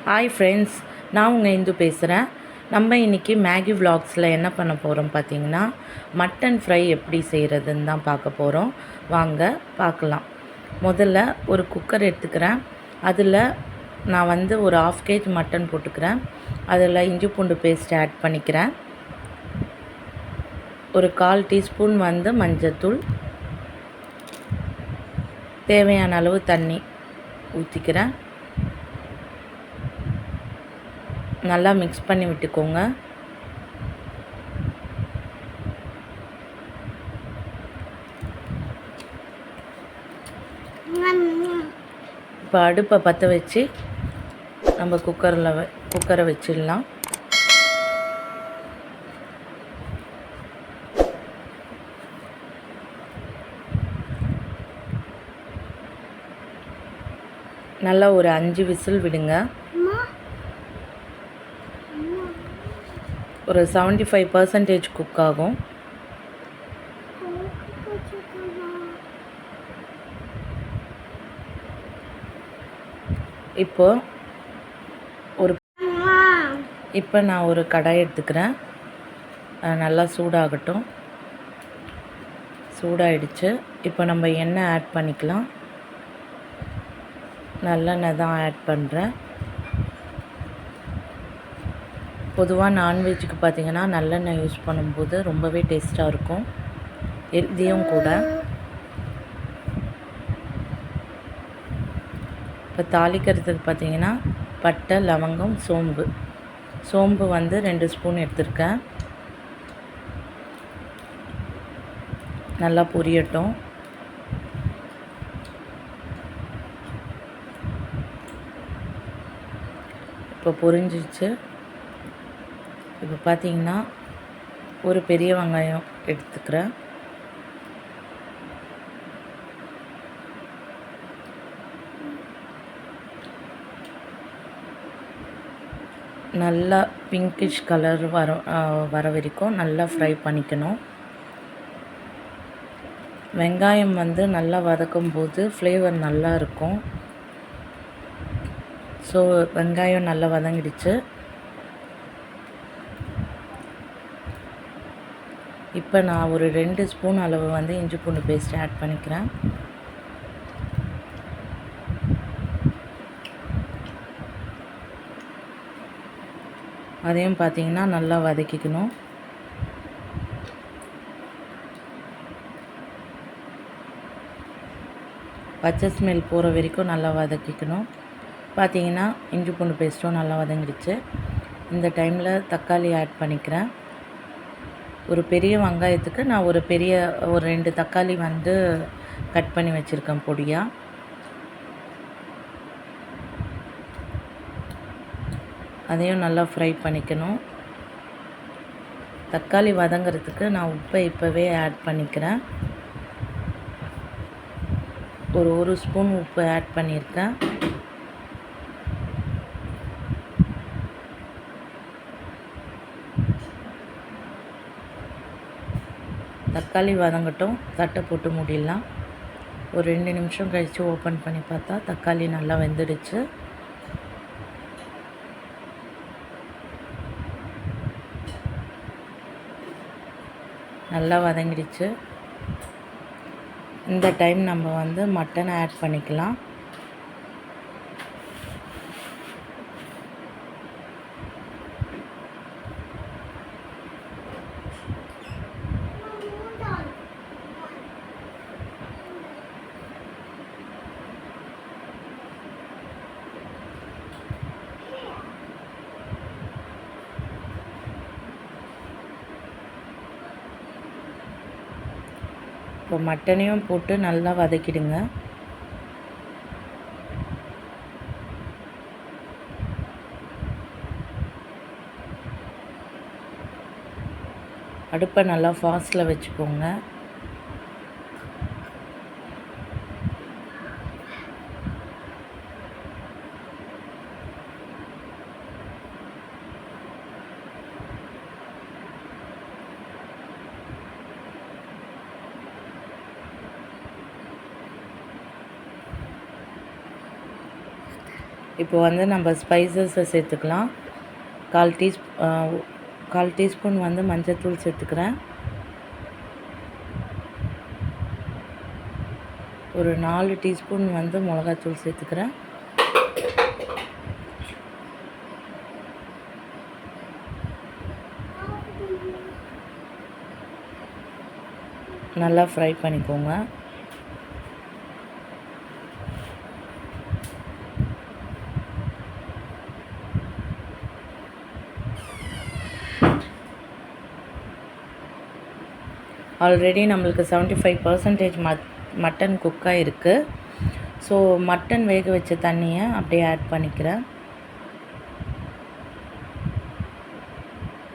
Hi friends, நான் உங்கள் இந்து பேசுகிறேன். நம்ம இன்றைக்கி மேகி விலாக்ஸில் என்ன பண்ண போகிறோம் பார்த்தீங்கன்னா, மட்டன் ஃப்ரை எப்படி செய்கிறதுன்னு தான் பார்க்க போகிறோம். வாங்க பார்க்கலாம். முதல்ல ஒரு குக்கர் எடுத்துக்கிறேன். அதில் நான் ஒரு 1/2 kg மட்டன் போட்டுக்கிறேன். அதில் இஞ்சி பூண்டு பேஸ்ட் ஆட் பண்ணிக்கிறேன். ஒரு 1/4 டீஸ்பூன் மஞ்சத்தூள், தேவையான அளவு தண்ணி ஊற்றிக்கிறேன். நல்லா மிக்ஸ் பண்ணி விட்டுக்கோங்க. இப்போ அடுப்பை பற்ற வச்சு நம்ம குக்கரை வச்சிடலாம். நல்லா ஒரு 5 விசில் விடுங்க. ஒரு 75% குக் ஆகும். இப்போ நான் ஒரு கடாய் எடுத்துக்கிறேன். நல்லா சூடாகட்டும். சூடாயிடுச்சு. இப்போ நம்ம எண்ணெய் ஆட் பண்ணிக்கலாம். நல்லெண்ணெய் தான் ஆட் பண்ணுறேன். பொதுவாக நான்வெஜ்ஜுக்கு பார்த்திங்கன்னா நல்லெண்ணெய் யூஸ் பண்ணும்போது ரொம்பவே டேஸ்ட்டாக இருக்கும், ஹெல்த்தியும் கூட. இப்போ தாளிக்கிறதுக்கு பார்த்திங்கன்னா பட்டை, லவங்கம், சோம்பு 2 ஸ்பூன் எடுத்துருக்கேன். நல்லா பொரியட்டும். இப்போ பொரிஞ்சிச்சு. இப்போ பார்த்திங்கன்னா ஒரு பெரிய வெங்காயம் எடுத்துக்கிறேன். நல்லா பிங்கிஷ் கலர் வர வரைக்கும் நல்லா ஃப்ரை பண்ணிக்கணும். வெங்காயம் நல்லா வதக்கும் போது ஃப்ளேவர் நல்லா இருக்கும். ஸோ வெங்காயம் நல்லா வதங்கிடுச்சு. இப்போ நான் ஒரு 2 ஸ்பூன் அளவு இஞ்சி பூண்டு பேஸ்ட் ஆட் பண்ணிக்கிறேன். அதையும் பார்த்திங்கன்னா நல்லா வதக்கிக்கணும். பச்சை ஸ்மெல் போகிற வரைக்கும் நல்லா வதக்கிக்கணும். பார்த்திங்கன்னா இஞ்சி பூண்டு பேஸ்ட்டும் நல்லா வதங்கிடுச்சு. இந்த டைமில் தக்காளி ஆட் பண்ணிக்கிறேன். ஒரு பெரிய வெங்காயத்துக்கு நான் ஒரு 2 தக்காளி கட் பண்ணி வச்சுருக்கேன் பொடியாக. அதையும் நல்லா ஃப்ரை பண்ணிக்கணும். தக்காளி வதங்கிறதுக்கு நான் உப்பை இப்போவே ஆட் பண்ணிக்கிறேன். ஒரு ஸ்பூன் உப்பு ஆட் பண்ணியிருக்கேன். தக்காளி வதங்கட்டும். தட்டை போட்டு மூடிடலாம். ஒரு 2 நிமிஷம் கழித்து ஓப்பன் பண்ணி பார்த்தா தக்காளி நல்லா வெந்துடுச்சு. நல்லா வதங்கிடுச்சு. இந்த டைம் நம்ம மட்டனை ஆட் பண்ணிக்கலாம். இப்போ மட்டனையும் போட்டு நல்லா வதக்கிடுங்க. அடுப்பை நல்லா ஃபாஸ்ட்டில் வச்சுக்கோங்க. இப்போ வந்து நம்ம ஸ்பைசஸை சேர்த்துக்கலாம். 1/4 டீஸ்பூன் வந்து மஞ்சள்தூள் சேர்த்துக்கிறேன். ஒரு 4 டீஸ்பூன் வந்து மிளகாத்தூள் சேர்த்துக்கிறேன். நல்லா ஃப்ரை பண்ணிக்கோங்க. ஆல்ரெடி நம்மளுக்கு 75% மட்டன் குக்காக இருக்குது. ஸோ மட்டன் வேக வச்ச தண்ணியை அப்படியே ஆட் பண்ணிக்கிறேன்.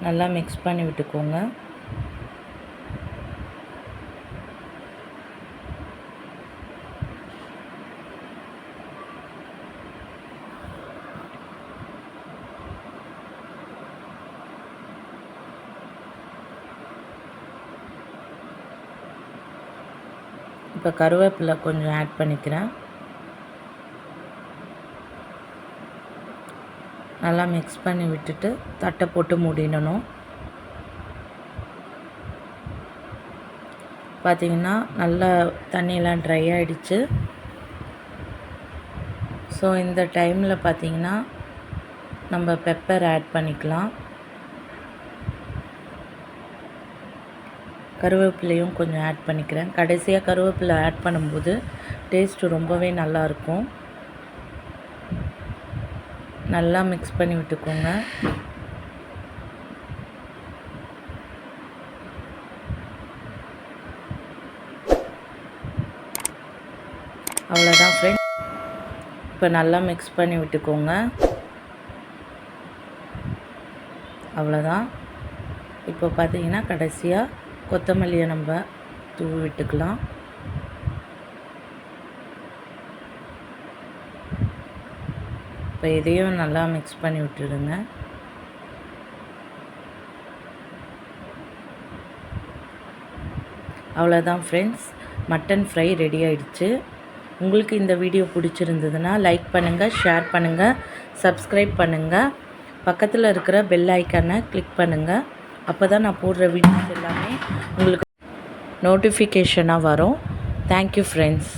நல்லா மிக்ஸ் பண்ணி விட்டுக்கோங்க. இப்போ கருவேப்பிலை கொஞ்சம் ஆட் பண்ணிக்கிறேன். நல்லா மிக்ஸ் பண்ணி விட்டுட்டு தட்டை போட்டு மூடிடணும். பார்த்திங்கன்னா நல்லா தண்ணியெலாம் ட்ரை ஆகிடுச்சு. ஸோ இந்த டைமில் பார்த்திங்கன்னா நம்ம பெப்பர் ஆட் பண்ணிக்கலாம். கருவேப்பிலையும் கொஞ்சம் ஆட் பண்ணிக்கிறேன். கடைசியாக கருவேப்பிலை ஆட் பண்ணும்போது டேஸ்ட்டு ரொம்பவே நல்லாயிருக்கும். நல்லா மிக்ஸ் பண்ணி விட்டுக்கோங்க. அவ்வளோதான் ஃப்ரெண்ட்ஸ். இப்போ நல்லா மிக்ஸ் பண்ணி விட்டுக்கோங்க. அவ்வளோதான். இப்போ பார்த்தீங்கன்னா கடைசியாக கொத்தமல்லியை நம்ம தூவி விட்டுக்கலாம். இப்போ இதையும் நல்லா மிக்ஸ் பண்ணி விட்டுடுங்க. அவ்வளோதான் ஃப்ரெண்ட்ஸ், மட்டன் ஃப்ரை ரெடி ஆகிடுச்சு. உங்களுக்கு இந்த வீடியோ பிடிச்சிருந்ததுன்னா லைக் பண்ணுங்கள், ஷேர் பண்ணுங்கள், சப்ஸ்கிரைப் பண்ணுங்கள். பக்கத்தில் இருக்கிற பெல் ஐக்கானை கிளிக் பண்ணுங்கள். அப்போ தான் நான் போடுற வீடியோஸ் எல்லாமே உங்களுக்கு நோட்டிஃபிகேஷனாக வரும். Thank you friends.